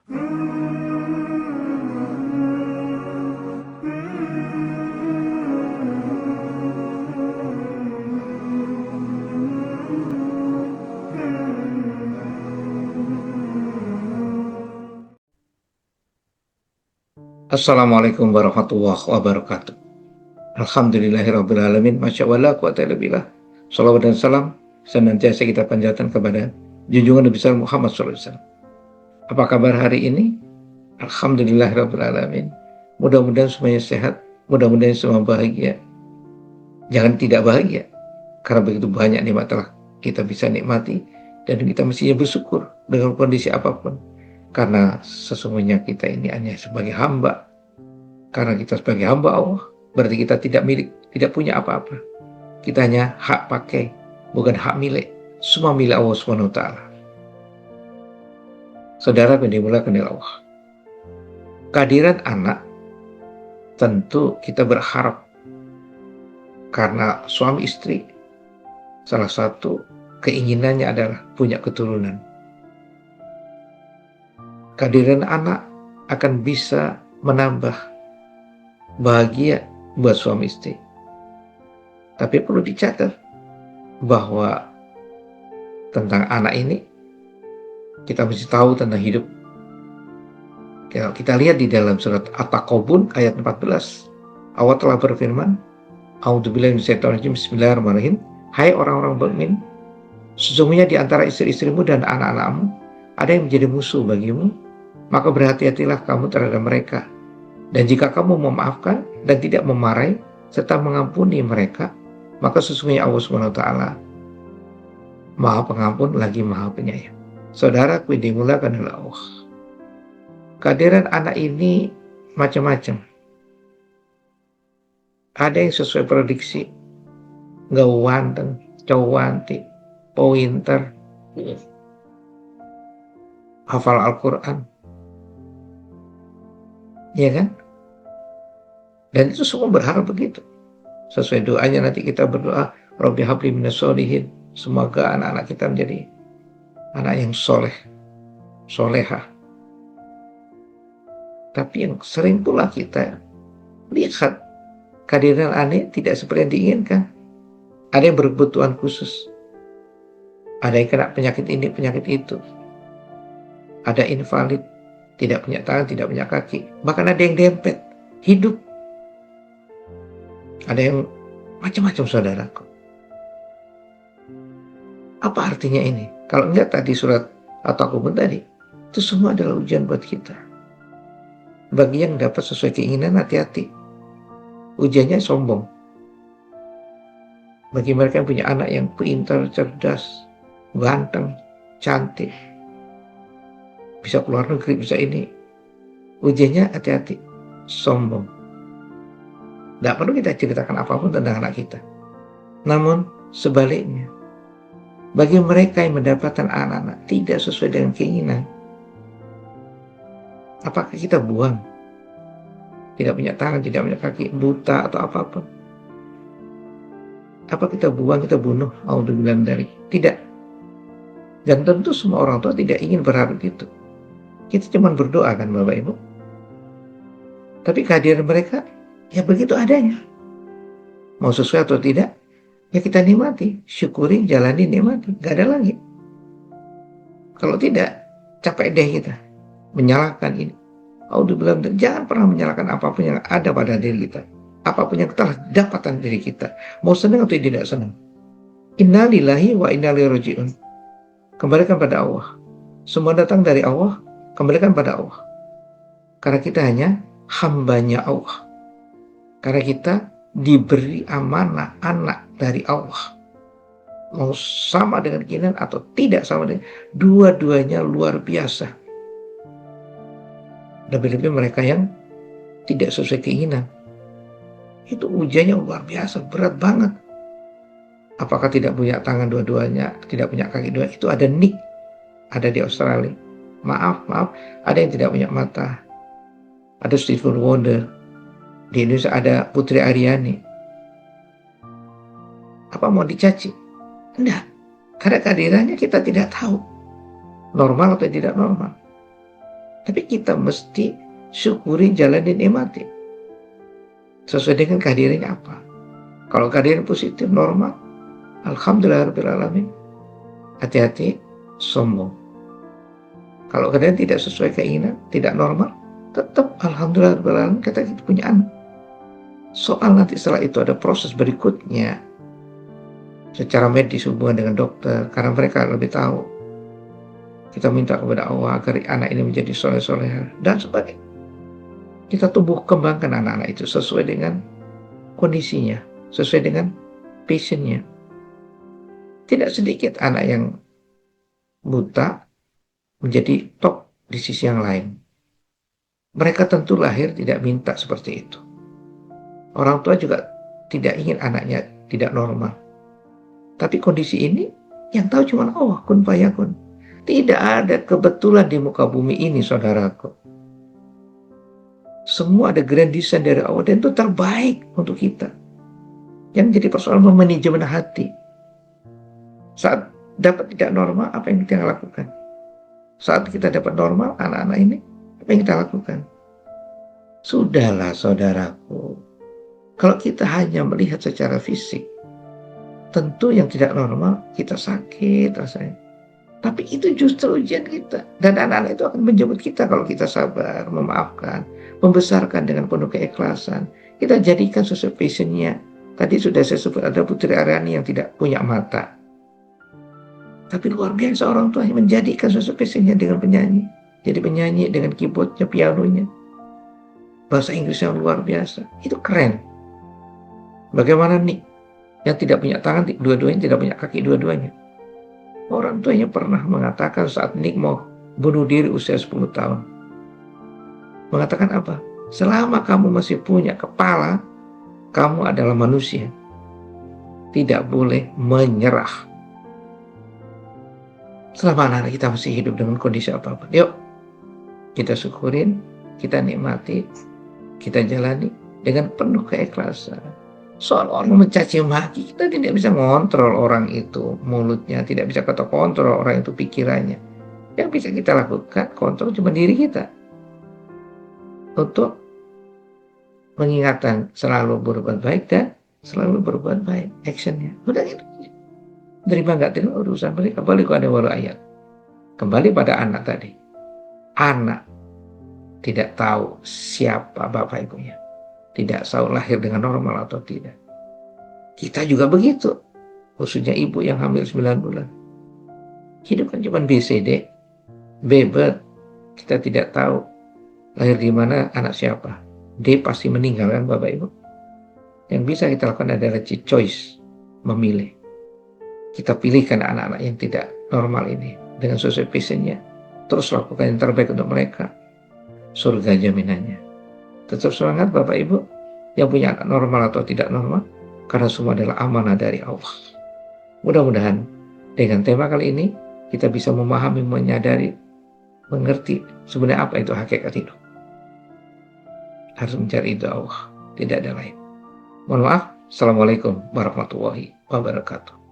Assalamualaikum warahmatullahi wabarakatuh. Alhamdulillahirrabbilalamin. Masya Allah, quwata illa billah. Salawat dan salam senantiasa kita panjatkan kepada junjungan Nabi besar Muhammad SAW. Apa kabar hari ini? Alhamdulillahirrabbilalamin. Mudah-mudahan semuanya sehat, mudah-mudahan semua bahagia. Jangan tidak bahagia, karena begitu banyak nikmat telah kita bisa nikmati, dan kita mestinya bersyukur dengan kondisi apapun. Karena sesungguhnya kita ini hanya sebagai hamba. Karena kita sebagai hamba Allah, berarti kita tidak milik, tidak punya apa-apa. Kita hanya hak pakai, bukan hak milik. Semua milik Allah SWT. Saudara yang dimuliakan oleh Allah, kehadiran anak tentu kita berharap, karena suami istri salah satu keinginannya adalah punya keturunan. Kehadiran anak akan bisa menambah bahagia buat suami istri. Tapi perlu dicatat bahwa tentang anak ini kita mesti tahu tentang hidup. Kita lihat di dalam surat At-Taqabun ayat 14. Allah telah berfirman, A'udzubillahi minasyaitonirrajim, Bismillahirrahmanirrahim. Hai orang-orang mukmin, sesungguhnya di antara istri-istrimu dan anak-anakmu ada yang menjadi musuh bagimu, maka berhati-hatilah kamu terhadap mereka. Dan jika kamu memaafkan dan tidak memarahi serta mengampuni mereka, maka sesungguhnya Allah SWT Maha Pengampun lagi Maha Penyayang. Saudaraku yang dimuliakan oleh Allah, kehadiran anak ini macam-macam. Ada yang sesuai prediksi, ganteng, cantik, pinter, hafal Al-Quran, ya kan? Dan itu semua berharap begitu. Sesuai doanya nanti kita berdoa, Rabbi habli minas sholihin. Semoga anak-anak kita menjadi anak yang soleh, solehah. Tapi yang sering pula kita lihat, kehadiran anak tidak seperti yang diinginkan. Ada yang berkebutuhan khusus, ada yang kena penyakit ini, penyakit itu, ada invalid, tidak punya tangan, tidak punya kaki, bahkan ada yang dempet, hidup. Ada yang macam-macam, saudaraku. Apa artinya ini? Kalau enggak tadi surat At-Taqabun tadi, itu semua adalah ujian buat kita. Bagi yang dapat sesuai keinginan, hati-hati. Ujiannya sombong. Bagi mereka yang punya anak yang pintar, cerdas, ganteng, cantik, bisa keluar negeri, bisa ini, ujiannya hati-hati, sombong. Tidak perlu kita ceritakan apapun tentang anak kita. Namun sebaliknya, bagi mereka yang mendapatkan anak-anak tidak sesuai dengan keinginan, apakah kita buang? Tidak punya tangan, tidak punya kaki, buta atau apapun. Apa kita buang, kita bunuh? A'udzubillahi dari. Tidak. Dan tentu semua orang tua tidak ingin berharap itu. Kita cuma berdoa kan Bapak Ibu. Tapi kehadiran mereka ya begitu adanya. Mau sesuai atau tidak, ya kita nikmati, syukuri, jalani, nikmati. Gak ada lagi. Kalau tidak, capek deh kita menyalahkan ini. A'udzubillahi, jangan pernah menyalahkan apapun yang ada pada diri kita. Apapun yang telah dapatkan diri kita. Mau senang atau tidak senang. Inna lillahi wa inna ilaihi raji'un. Kembalikan pada Allah. Semua datang dari Allah, kembalikan pada Allah. Karena kita hanya hambanya Allah. Karena kita diberi amanah anak dari Allah. Mau sama dengan keinginan atau tidak sama dengan, dua-duanya luar biasa. Lebih-lebih mereka yang tidak sesuai keinginan. Itu ujiannya luar biasa, berat banget. Apakah tidak punya tangan dua-duanya, tidak punya kaki dua? Itu ada Nick, ada di Australia. Maaf, ada yang tidak punya mata. Ada Stephen Wonder. Di Indonesia ada Putri Aryani. Apa mau dicaci? Enggak. Karena kehadirannya kita tidak tahu. Normal atau tidak normal. Tapi kita mesti syukuri, jalanin, nikmati. Sesuai dengan kehadirannya apa. Kalau kehadiran positif, normal, alhamdulillahirabbil alamin. Hati-hati sombong. Kalau kehadiran tidak sesuai keinginan, tidak normal, tetap alhamdulillahirabbil alamin kita punya anak. Soal nanti setelah itu ada proses berikutnya secara medis hubungan dengan dokter, karena mereka lebih tahu. Kita minta kepada Allah agar anak ini menjadi soleh-soleha dan sebagainya. Kita tumbuh kembangkan anak-anak itu sesuai dengan kondisinya, sesuai dengan passionnya. Tidak sedikit anak yang buta menjadi top di sisi yang lain. Mereka tentu lahir tidak minta seperti itu. Orang tua juga tidak ingin anaknya tidak normal. Tapi kondisi ini yang tahu cuma Allah, kun fayakun. Tidak ada kebetulan di muka bumi ini, saudaraku. Semua ada grand design dari Allah dan itu terbaik untuk kita. Yang jadi persoalan memanajemen hati. Saat dapat tidak normal, apa yang kita lakukan? Saat kita dapat normal, anak-anak ini, apa yang kita lakukan? Sudahlah, saudaraku. Kalau kita hanya melihat secara fisik, tentu yang tidak normal, kita sakit rasanya. Tapi itu justru ujian kita. Dan anak-anak itu akan menjemput kita kalau kita sabar, memaafkan, membesarkan dengan penuh keikhlasan. Kita jadikan sesuai passionnya. Tadi sudah saya sebut ada Putri Aryani yang tidak punya mata. Tapi luar biasa orang tua yang menjadikan sesuai passionnya dengan penyanyi. Jadi penyanyi dengan keyboardnya, pianonya. Bahasa Inggrisnya luar biasa. Itu keren. Bagaimana nih? Yang tidak punya tangan, dua-duanya tidak punya kaki, dua-duanya. Orang tuanya pernah mengatakan saat Nick mau bunuh diri usia 10 tahun. Mengatakan apa? Selama kamu masih punya kepala, kamu adalah manusia. Tidak boleh menyerah. Selama anak kita masih hidup dengan kondisi apapun. Yuk, kita syukurin, kita nikmati, kita jalani dengan penuh keikhlasan. Soal orang mencaci maki, kita tidak bisa mengontrol orang itu mulutnya, tidak bisa kita kontrol orang itu pikirannya. Yang bisa kita lakukan, kontrol cuma diri kita. Untuk mengingatkan selalu berbuat baik dan selalu berbuat baik. Actionnya. Udah gitu. Terima nggak terima urusan mereka. Balik ada walau ayat. Kembali pada anak tadi. Anak tidak tahu siapa bapak ibunya. Tidak tahu lahir dengan normal atau tidak. Kita juga begitu. Khususnya ibu yang hamil 9 bulan. Hidup kan cuma BCD. Bebet. Kita tidak tahu lahir di mana, anak siapa. D pasti meninggal kan bapak ibu. Yang bisa kita lakukan adalah choice. Memilih. Kita pilihkan anak-anak yang tidak normal ini. Dengan sesuai passionnya. Terus lakukan yang terbaik untuk mereka. Surga jaminannya. Tetap semangat Bapak Ibu yang punya anak normal atau tidak normal, karena semua adalah amanah dari Allah. Mudah-mudahan dengan tema kali ini kita bisa memahami, menyadari, mengerti sebenarnya apa itu hakikat hidup. Harus mencari itu Allah, tidak ada lain. Mohon maaf. Assalamualaikum warahmatullahi wabarakatuh.